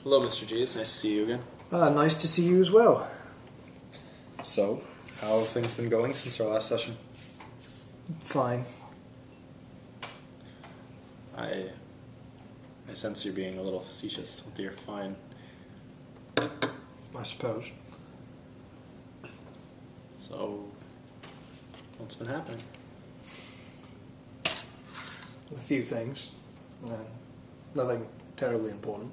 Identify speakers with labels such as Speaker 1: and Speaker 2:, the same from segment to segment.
Speaker 1: Hello, Mr. G. It's nice to see you again.
Speaker 2: Nice to see you as well.
Speaker 1: So, how have things been going since our last session?
Speaker 2: Fine.
Speaker 1: I sense you're being a little facetious with your fine.
Speaker 2: I suppose.
Speaker 1: So, what's been happening?
Speaker 2: A few things. Nothing terribly important.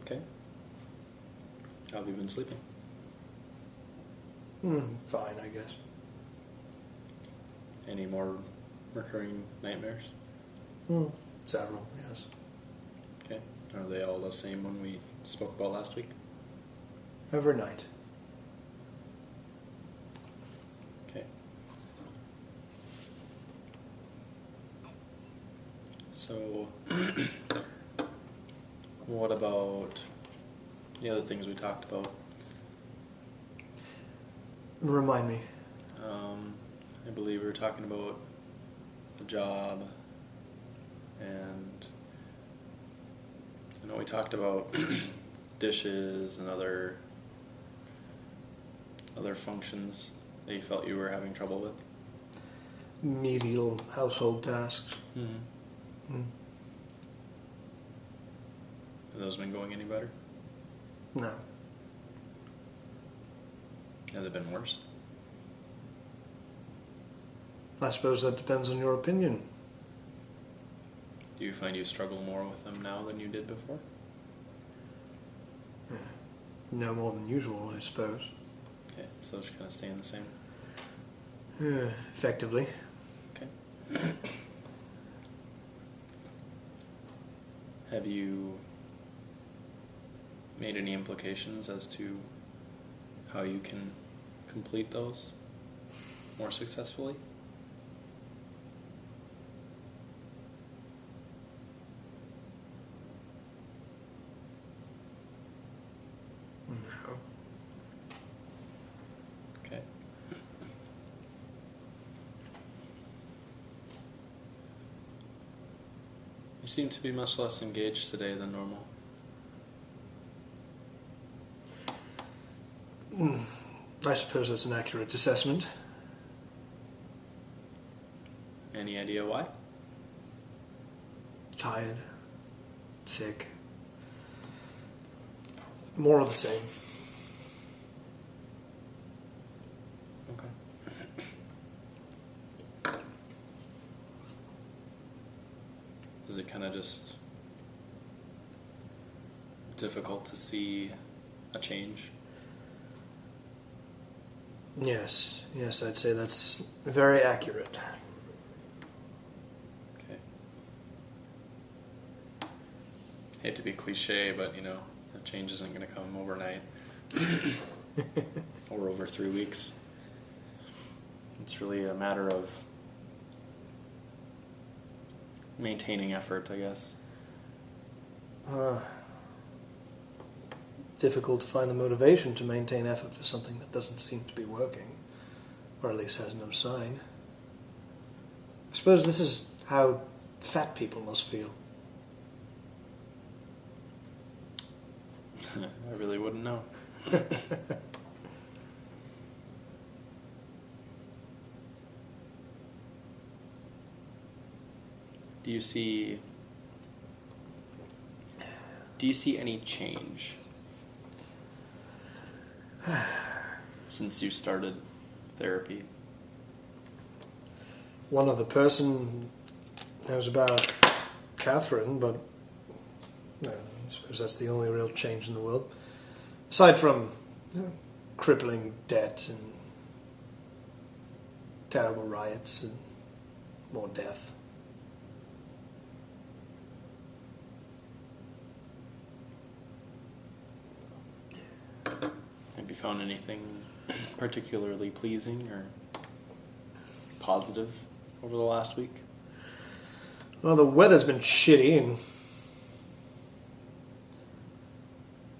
Speaker 1: Okay. How have you been sleeping?
Speaker 2: Fine, I guess.
Speaker 1: Any more recurring nightmares?
Speaker 2: Several, yes.
Speaker 1: Okay. Are they all the same one we spoke about last week?
Speaker 2: Overnight.
Speaker 1: Okay. So, what about the other things we talked about?
Speaker 2: Remind me.
Speaker 1: I believe we were talking about a job, and I know we talked about dishes and other functions that you felt you were having trouble with.
Speaker 2: Menial household tasks.
Speaker 1: Have those been going any better?
Speaker 2: No.
Speaker 1: Have they been worse?
Speaker 2: I suppose that depends on your opinion.
Speaker 1: Do you find you struggle more with them now than you did before?
Speaker 2: No more than usual, I suppose.
Speaker 1: Okay, so just kind of staying the same.
Speaker 2: Effectively.
Speaker 1: Okay. Have you made any implications as to how you can complete those more successfully?
Speaker 2: No.
Speaker 1: Okay. You seem to be much less engaged today than normal.
Speaker 2: I suppose that's an accurate assessment.
Speaker 1: Any idea why?
Speaker 2: Tired. Sick. More of the same.
Speaker 1: Okay. Is it kind of just difficult to see a change?
Speaker 2: Yes, I'd say that's very accurate.
Speaker 1: Okay. Hate to be cliche, but a change isn't going to come overnight or over 3 weeks. It's really a matter of maintaining effort, I guess.
Speaker 2: Difficult to find the motivation to maintain effort for something that doesn't seem to be working, or at least has no sign. I suppose this is how fat people must feel.
Speaker 1: I really wouldn't know. Do you see any change since you started therapy?
Speaker 2: One other person knows about Catherine, but I suppose that's the only real change in the world. Aside from crippling debt and terrible riots and more death.
Speaker 1: Have you found anything particularly pleasing or positive over the last week?
Speaker 2: Well, the weather's been shitty and...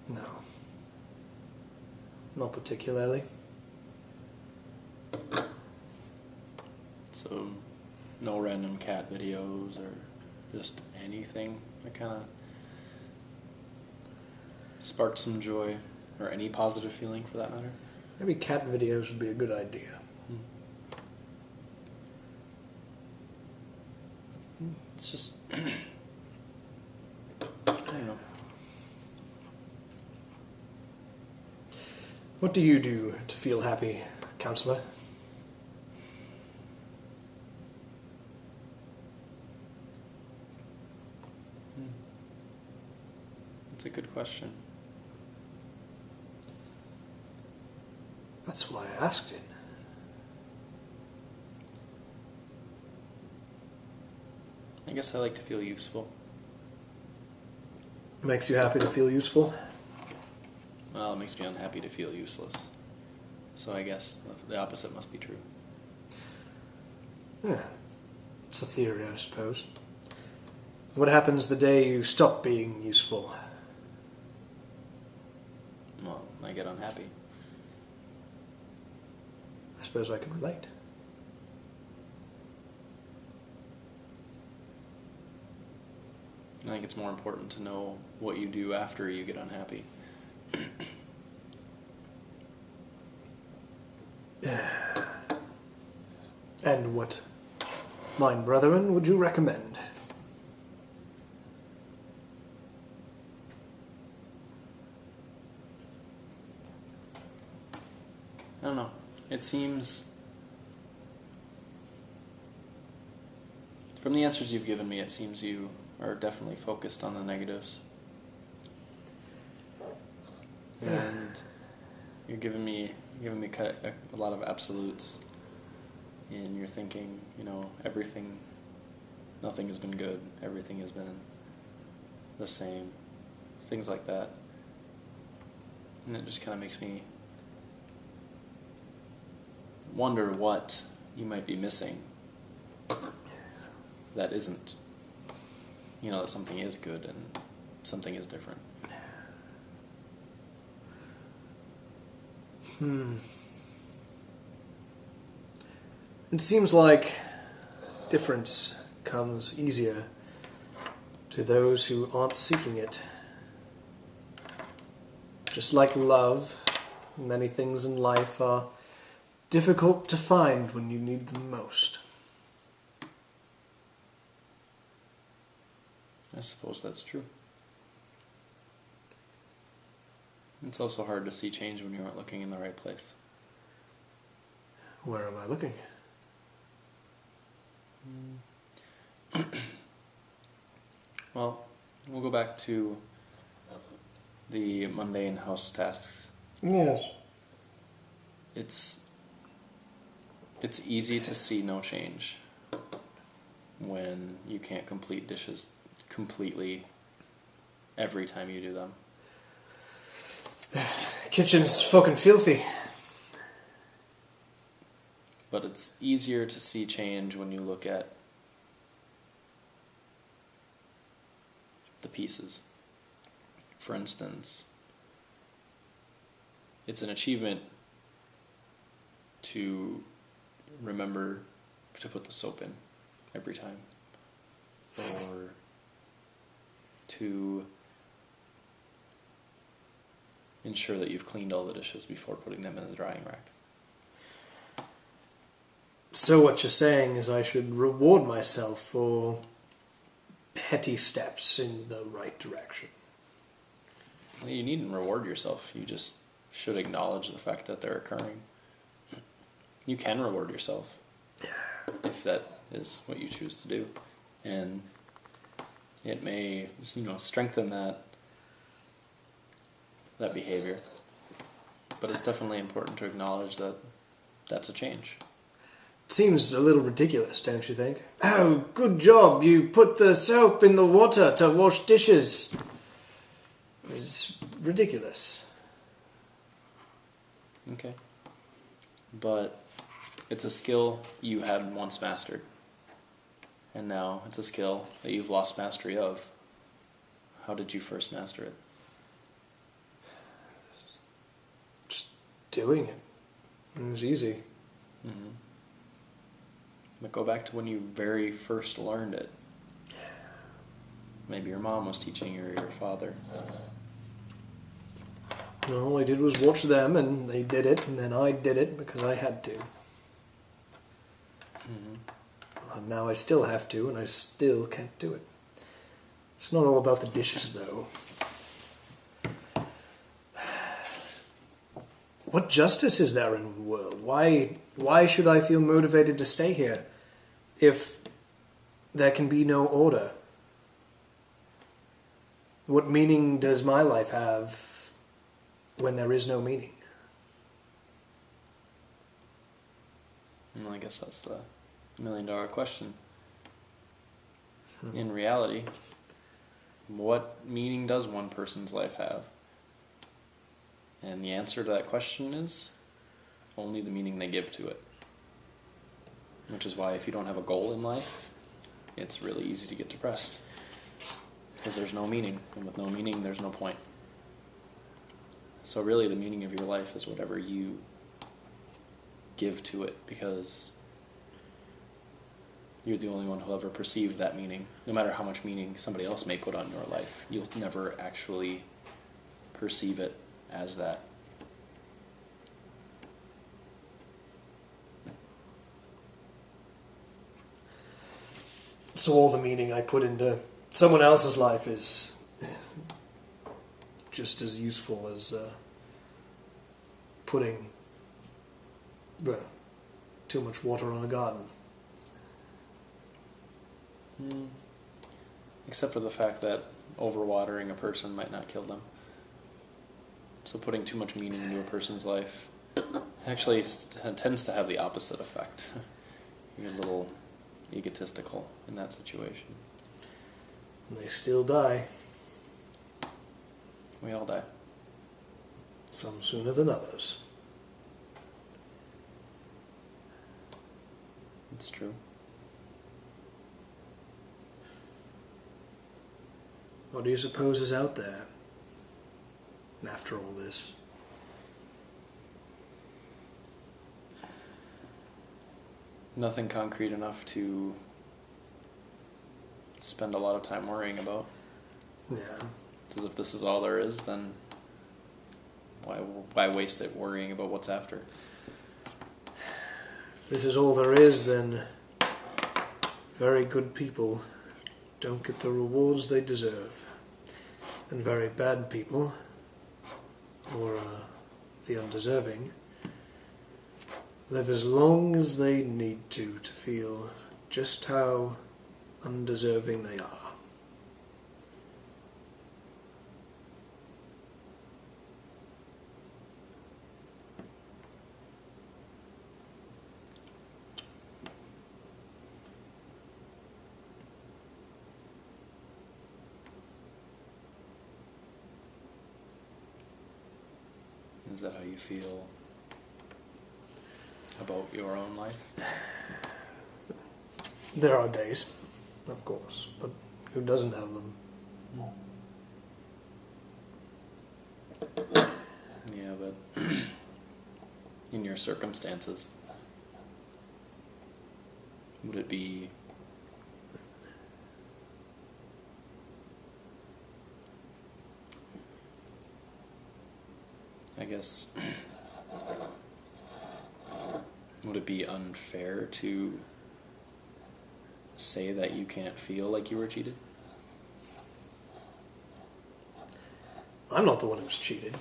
Speaker 2: No. Not particularly.
Speaker 1: So, no random cat videos or just anything that kind of sparks some joy, or any positive feeling for that matter.
Speaker 2: Maybe cat videos would be a good idea.
Speaker 1: It's just, I don't know.
Speaker 2: What do you do to feel happy, counselor?
Speaker 1: It's a good question.
Speaker 2: That's why I asked it.
Speaker 1: I guess I like to feel useful.
Speaker 2: Makes you happy to feel useful?
Speaker 1: Well, it makes me unhappy to feel useless. So I guess the opposite must be true.
Speaker 2: Yeah. It's a theory, I suppose. What happens the day you stop being useful?
Speaker 1: Well, I get unhappy.
Speaker 2: I suppose I can relate.
Speaker 1: I think it's more important to know what you do after you get unhappy.
Speaker 2: And what, mine brethren, would you recommend?
Speaker 1: I don't know. It seems, from the answers you've given me, it seems you are definitely focused on the negatives. And you're giving me a lot of absolutes in your thinking. You know, nothing has been good. Everything has been the same. Things like that. And it just kind of makes me wonder what you might be missing that isn't, that something is good and something is different.
Speaker 2: It seems like difference comes easier to those who aren't seeking it. Just like love, many things in life are difficult to find when you need them most.
Speaker 1: I suppose that's true. It's also hard to see change when you aren't looking in the right place.
Speaker 2: Where am I looking?
Speaker 1: Well, we'll go back to the mundane house tasks.
Speaker 2: Yes.
Speaker 1: It's easy to see no change when you can't complete dishes completely every time you do them.
Speaker 2: Kitchen's fucking filthy.
Speaker 1: But it's easier to see change when you look at the pieces. For instance, it's an achievement to remember to put the soap in every time, or to ensure that you've cleaned all the dishes before putting them in the drying rack.
Speaker 2: So what you're saying is I should reward myself for petty steps in the right direction.
Speaker 1: Well, you needn't reward yourself. You just should acknowledge the fact that they're occurring. You can reward yourself if that is what you choose to do, and it may strengthen that behavior. But it's definitely important to acknowledge that that's a change.
Speaker 2: It seems a little ridiculous, don't you think? Oh, good job, you put the soap in the water to wash dishes. It's ridiculous.
Speaker 1: Okay. But it's a skill you had once mastered. And now it's a skill that you've lost mastery of. How did you first master it?
Speaker 2: Just doing it. It was easy.
Speaker 1: But go back to when you very first learned it. Maybe your mom was teaching you, or your father.
Speaker 2: No, all I did was watch them, and they did it, and then I did it because I had to. And now I still have to, and I still can't do it. It's not all about the dishes, though. What justice is there in the world? Why should I feel motivated to stay here if there can be no order? What meaning does my life have when there is no meaning?
Speaker 1: Well, I guess that's the $1,000,000 question. In reality, what meaning does one person's life have? And the answer to that question is only the meaning they give to it. Which is why if you don't have a goal in life, it's really easy to get depressed. Because there's no meaning, and with no meaning, there's no point. So really the meaning of your life is whatever you give to it, because you're the only one who'll ever perceive that meaning. No matter how much meaning somebody else may put on your life, you'll never actually perceive it as that.
Speaker 2: So all the meaning I put into someone else's life is just as useful as putting too much water on a garden.
Speaker 1: Except for the fact that overwatering a person might not kill them. So putting too much meaning into a person's life actually tends to have the opposite effect. You get a little egotistical in that situation.
Speaker 2: And they still die.
Speaker 1: We all die.
Speaker 2: Some sooner than others.
Speaker 1: It's true.
Speaker 2: What do you suppose is out there after all this?
Speaker 1: Nothing concrete enough to spend a lot of time worrying about.
Speaker 2: Yeah.
Speaker 1: Because if this is all there is, then why waste it worrying about what's after?
Speaker 2: If this is all there is, then very good people don't get the rewards they deserve. And very bad people, or the undeserving, live as long as they need to feel just how undeserving they are.
Speaker 1: Is that how you feel about your own life?
Speaker 2: There are days, of course, but who doesn't have them?
Speaker 1: Yeah, but in your circumstances, would it be I guess, would it be unfair to say that you can't feel like you were cheated?
Speaker 2: I'm not the one who was cheated.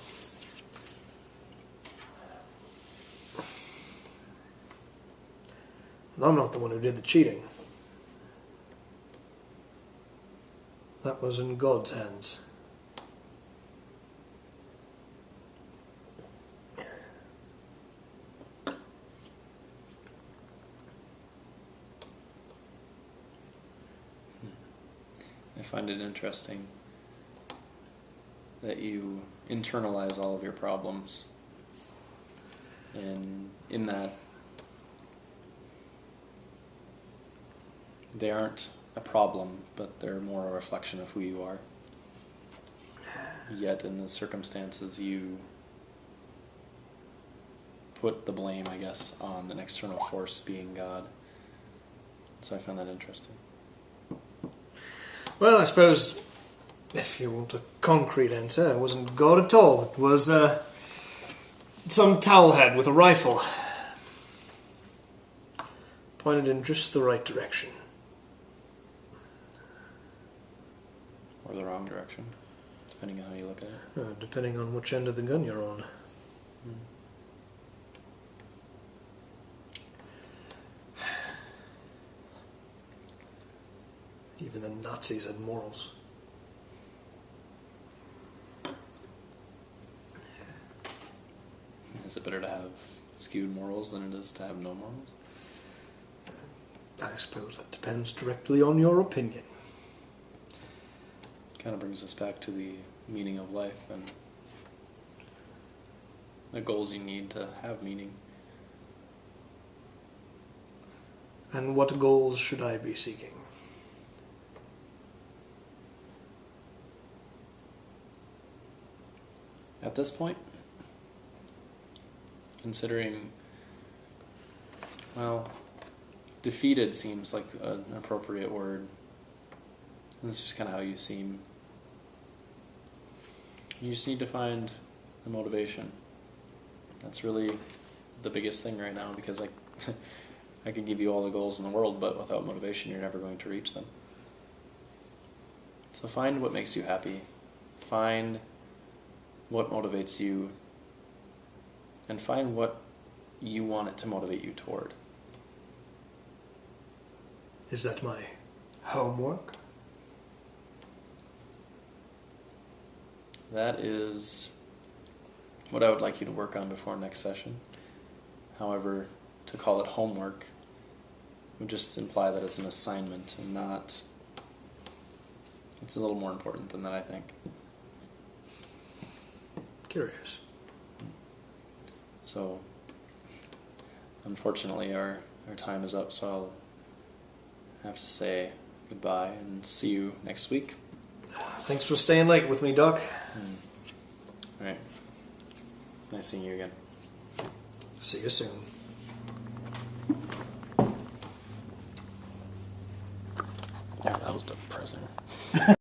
Speaker 2: And I'm not the one who did the cheating. That was in God's hands.
Speaker 1: I find it interesting that you internalize all of your problems, and in that they aren't a problem, but they're more a reflection of who you are. Yet in the circumstances you put the blame, I guess, on an external force being God. So I find that interesting.
Speaker 2: Well, I suppose if you want a concrete answer, it wasn't God at all. It was some towelhead with a rifle. Pointed in just the right direction.
Speaker 1: Or the wrong direction, depending on how you look at it.
Speaker 2: Depending on which end of the gun you're on. Even the Nazis had morals.
Speaker 1: Is it better to have skewed morals than it is to have no morals?
Speaker 2: I suppose that depends directly on your opinion.
Speaker 1: Kind of brings us back to the meaning of life and the goals you need to have meaning.
Speaker 2: And what goals should I be seeking?
Speaker 1: At this point, considering, well, defeated seems like an appropriate word. This is just kind of how you seem. You just need to find the motivation. That's really the biggest thing right now, because I could give you all the goals in the world, but without motivation you're never going to reach them. So find what makes you happy. Find what motivates you, and find what you want it to motivate you toward.
Speaker 2: Is that my homework?
Speaker 1: That is what I would like you to work on before next session. However, to call it homework would just imply that it's an assignment and not... It's a little more important than that, I think.
Speaker 2: Curious.
Speaker 1: So, unfortunately, our time is up, so I'll have to say goodbye and see you next week.
Speaker 2: Thanks for staying late with me, Doc.
Speaker 1: All right. Nice seeing you again.
Speaker 2: See you soon.